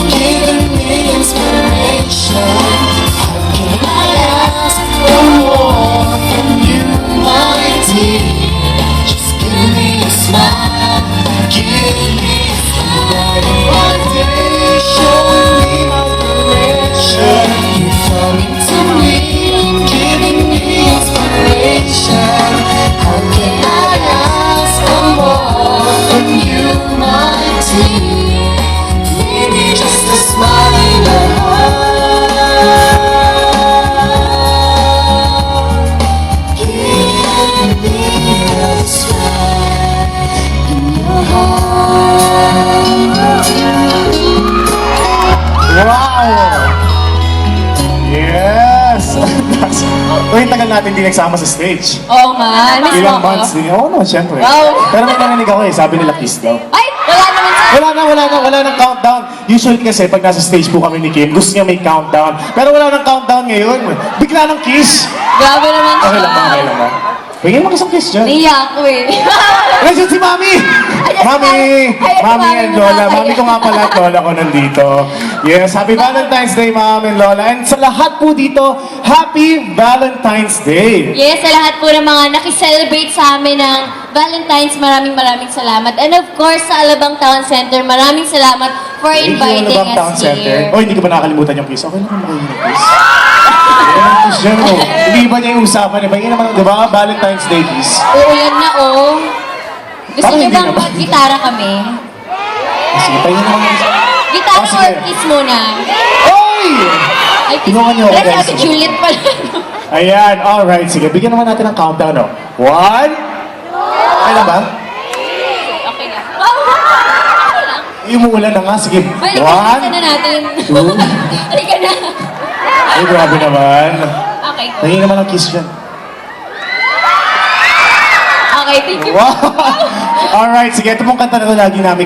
giving me inspiration. How can I ask for more from you, my dear? Just give me a smile, give me a brighter one day, show me my direction. You're coming to me, giving me inspiration. How can I ask for more from you, my dear? Maybe just a smile in your heart. Give me a smile in your heart. Wow! Yes! Uy, tagal natin di nagsama sa stage. Oo nga, miss mo Ilang ako. months din. Oo naman, syempre. Wow. Pero may narinig ako eh, sabi nila kiss daw. Ay, wala naman sa... Wala nang countdown. Usually kasi pag nasa stage po kami ni Kim, gusto niya may countdown. Pero wala nang countdown ngayon. Bigla ng kiss. Grabe naman siya. Okay lang ba? Okay lang ba? Bigyan mo isang kiss dyan. Naiya ako eh. Nandiyan si Mami! Mami! Mami and Lola. Mami ko nga pala at Lola ko nandito. Yes, Happy Valentine's Day, Mom and Lola. And sa lahat po dito, Happy Valentine's Day! Yes, sa lahat po ng mga nakiselebrate sa amin ng Valentine's, maraming salamat. And of course, sa Alabang Town Center, maraming salamat for inviting us here. Oh, hindi ko ba nakakalimutan yung kiss? Okay naman makain yung kiss. Okay naman kiss dyan, oh. Hindi ba niya yung usapan? Iba yun naman, di ba? Valentine's Day kiss. Oo, yan na oh. Gusto Parang niyo hindi bang naman. mag-gitara kami? Sige, pahingin naman yung Gitara Oh, sige. or kiss muna? Oy! Ay, kiss. Kinuha niyo ako, Wala, guys. sabi Juliet pala. Ayan, alright. Sige, bigyan naman natin ng countdown, oh. 1. Okay na ba? Okay lang. Wow! Okay lang. Umuulan na nga. Sige. 1. Balik, kita na natin. Two. Halika na. Ay, grabe naman. Okay. Pahingin naman ang kiss dyan. Okay, thank you. Wow! Alright, sige. Ito pong kanta na ito lagi namin